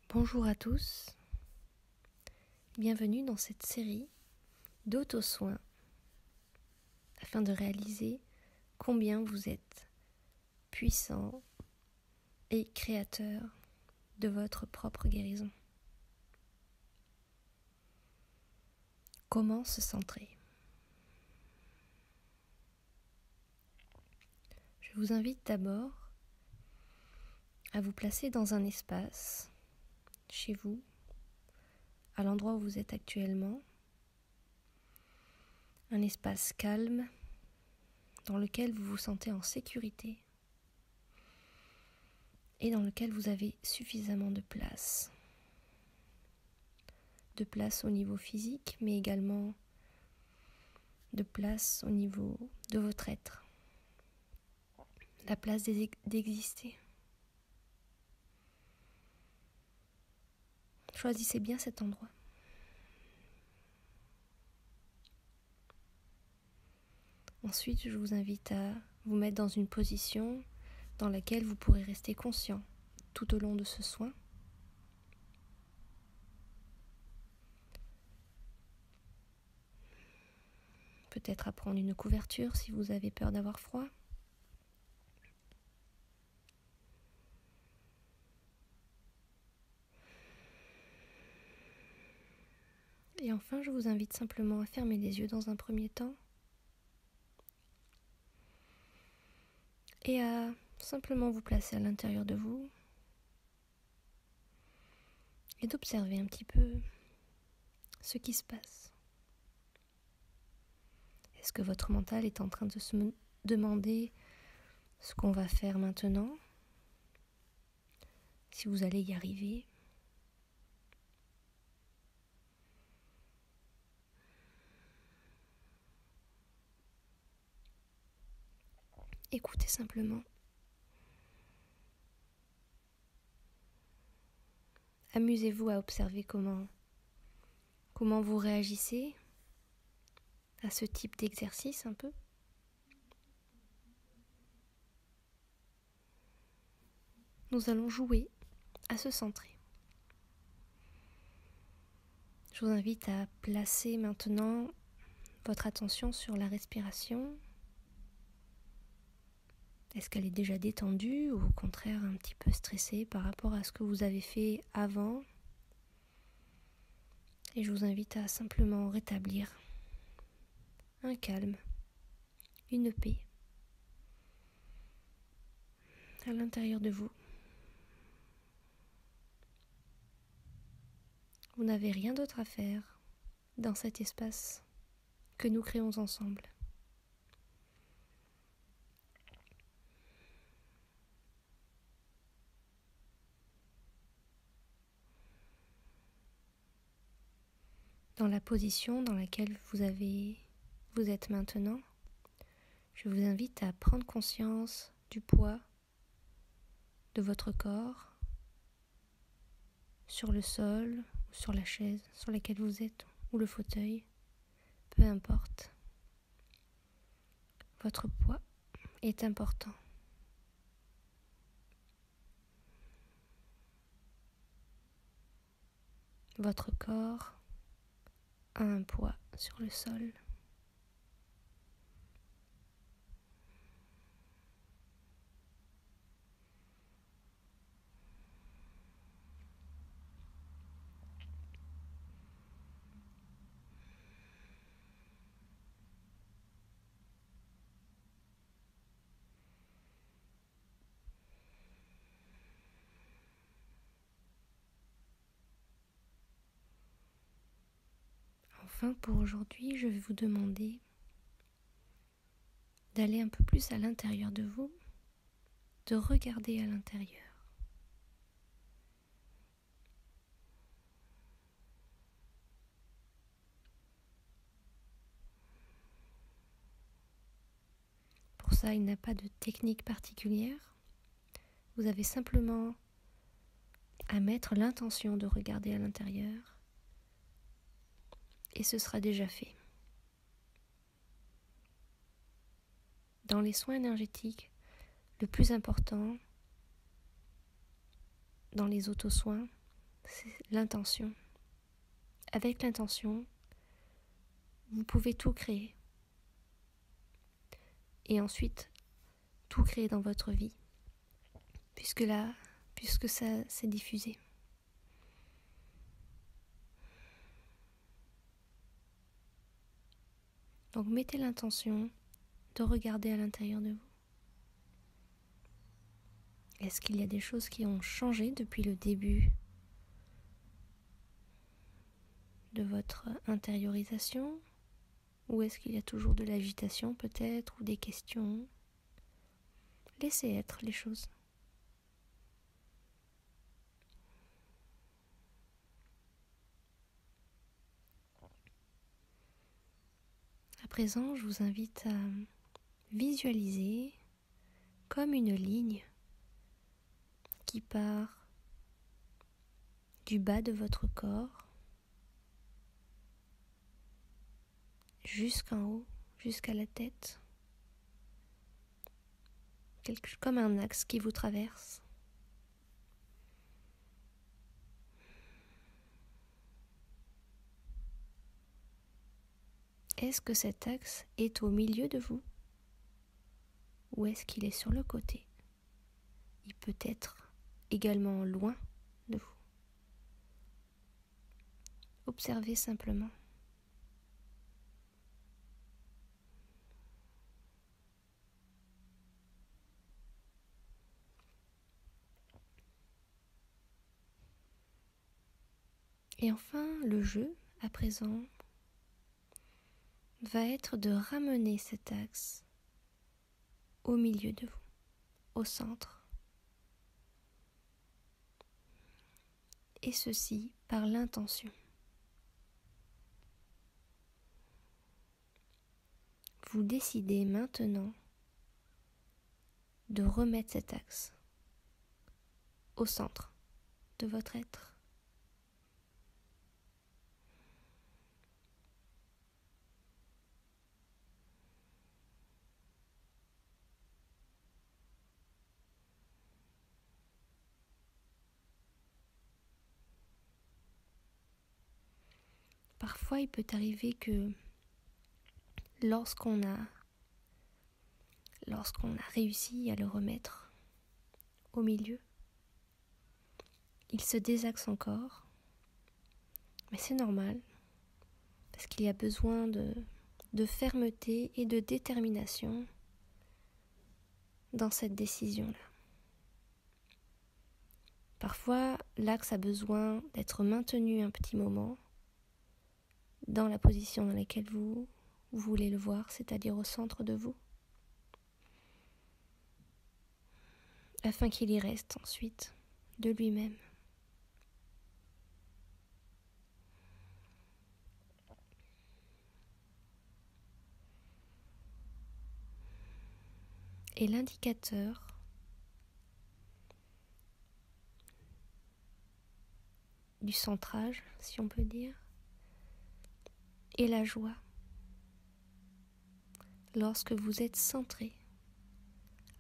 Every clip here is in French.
Bonjour à tous, bienvenue dans cette série d'auto-soins afin de réaliser combien vous êtes puissant et créateur de votre propre guérison. Comment se centrer? Je vous invite d'abord à vous placer dans un espace chez vous, à l'endroit où vous êtes actuellement, un espace calme dans lequel vous vous sentez en sécurité et dans lequel vous avez suffisamment de place. De place au niveau physique, mais également de place au niveau de votre être. La place d'exister. Choisissez bien cet endroit. Ensuite, je vous invite à vous mettre dans une position dans laquelle vous pourrez rester conscient tout au long de ce soin. Peut-être à prendre une couverture si vous avez peur d'avoir froid. Et enfin, je vous invite simplement à fermer les yeux dans un premier temps et à simplement vous placer à l'intérieur de vous et d'observer un petit peu ce qui se passe. Est-ce que votre mental est en train de se demander ce qu'on va faire maintenant? Si vous allez y arriver? Écoutez simplement. Amusez-vous à observer comment vous réagissez à ce type d'exercice un peu. Nous allons jouer à se centrer. Je vous invite à placer maintenant votre attention sur la respiration. Est-ce qu'elle est déjà détendue ou au contraire un petit peu stressée par rapport à ce que vous avez fait avant? Et je vous invite à simplement rétablir un calme, une paix à l'intérieur de vous. Vous n'avez rien d'autre à faire dans cet espace que nous créons ensemble. Dans la position dans laquelle vous êtes maintenant, je vous invite à prendre conscience du poids de votre corps sur le sol ou sur la chaise sur laquelle vous êtes ou le fauteuil, peu importe. Votre poids est important. Votre corps a un poids sur le sol. Enfin, pour aujourd'hui, je vais vous demander d'aller un peu plus à l'intérieur de vous, de regarder à l'intérieur. Pour ça, il n'y a pas de technique particulière. Vous avez simplement à mettre l'intention de regarder à l'intérieur et ce sera déjà fait. Dans les soins énergétiques, le plus important, dans les auto-soins, c'est l'intention. Avec l'intention, vous pouvez tout créer. Et ensuite, tout créer dans votre vie. Puisque ça s'est diffusé. Donc mettez l'intention de regarder à l'intérieur de vous. Est-ce qu'il y a des choses qui ont changé depuis le début de votre intériorisation? Ou est-ce qu'il y a toujours de l'agitation peut-être, ou des questions? Laissez être les choses. À présent, je vous invite à visualiser comme une ligne qui part du bas de votre corps jusqu'en haut, jusqu'à la tête, comme un axe qui vous traverse. Est-ce que cet axe est au milieu de vous? Ou est-ce qu'il est sur le côté? Il peut être également loin de vous. Observez simplement. Et enfin, le jeu, à présent, va être de ramener cet axe au milieu de vous, au centre. Et ceci par l'intention. Vous décidez maintenant de remettre cet axe au centre de votre être. Parfois, il peut arriver que lorsqu'on a réussi à le remettre au milieu, il se désaxe encore. Mais c'est normal, parce qu'il y a besoin de fermeté et de détermination dans cette décision-là. Parfois, l'axe a besoin d'être maintenu un petit moment dans la position dans laquelle vous voulez le voir, c'est-à-dire au centre de vous, afin qu'il y reste ensuite de lui-même. Et l'indicateur du centrage, si on peut dire, est la joie. Lorsque vous êtes centré,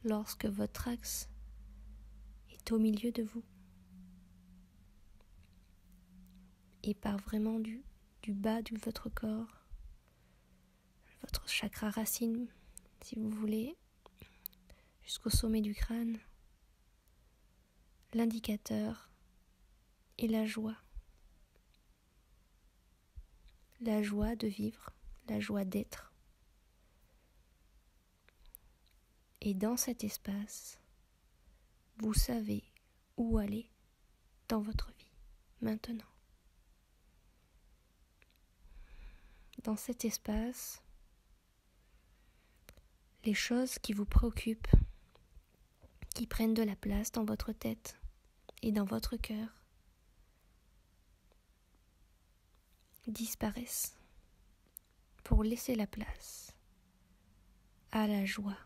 lorsque votre axe est au milieu de vous, et part vraiment du bas de votre corps, votre chakra racine, si vous voulez, jusqu'au sommet du crâne, l'indicateur est la joie. La joie de vivre, la joie d'être. Et dans cet espace, vous savez où aller dans votre vie, maintenant. Dans cet espace, les choses qui vous préoccupent, qui prennent de la place dans votre tête et dans votre cœur, disparaissent pour laisser la place à la joie.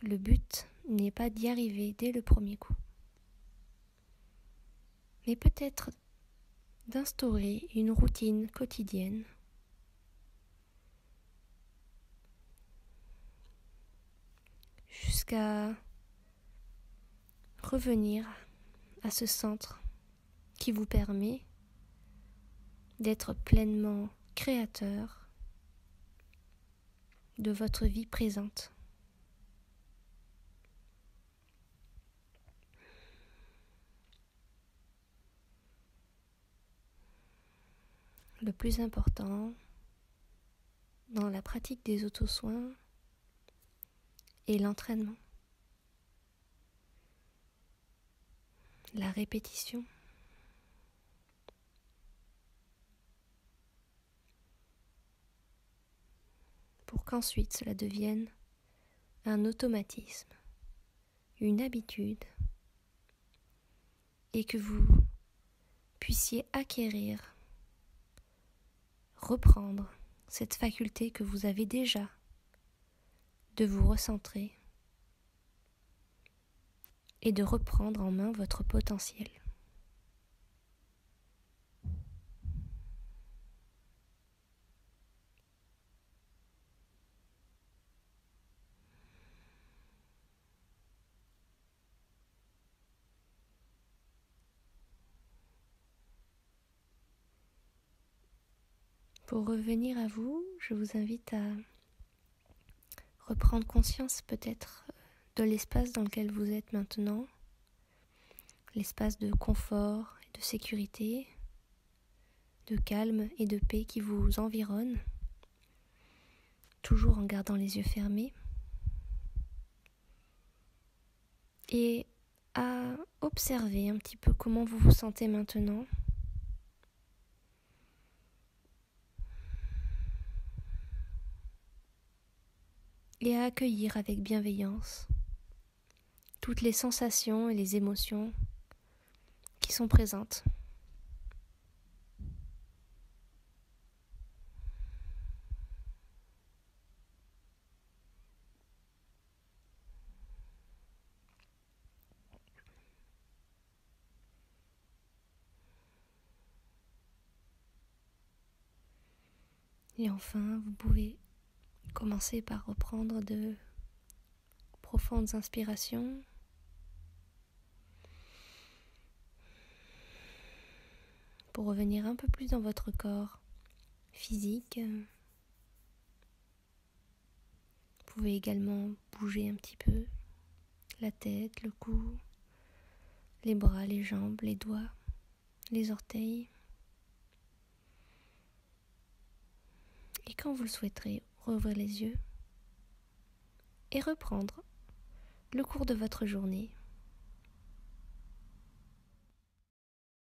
Le but n'est pas d'y arriver dès le premier coup, mais peut-être d'instaurer une routine quotidienne jusqu'à revenir à ce centre qui vous permet d'être pleinement créateur de votre vie présente. Le plus important dans la pratique des auto-soins est l'entraînement, la répétition. Pour qu'ensuite cela devienne un automatisme, une habitude, et que vous puissiez acquérir, reprendre cette faculté que vous avez déjà de vous recentrer et de reprendre en main votre potentiel. Pour revenir à vous, je vous invite à reprendre conscience peut-être de l'espace dans lequel vous êtes maintenant, l'espace de confort et de sécurité, de calme et de paix qui vous environne, toujours en gardant les yeux fermés, et à observer un petit peu comment vous vous sentez maintenant. Et à accueillir avec bienveillance toutes les sensations et les émotions qui sont présentes. Et enfin, vous pouvez commencer par reprendre de profondes inspirations. Pour revenir un peu plus dans votre corps physique. Vous pouvez également bouger un petit peu la tête, le cou, les bras, les jambes, les doigts, les orteils. Et quand vous le souhaiterez, rouvrir les yeux et reprendre le cours de votre journée.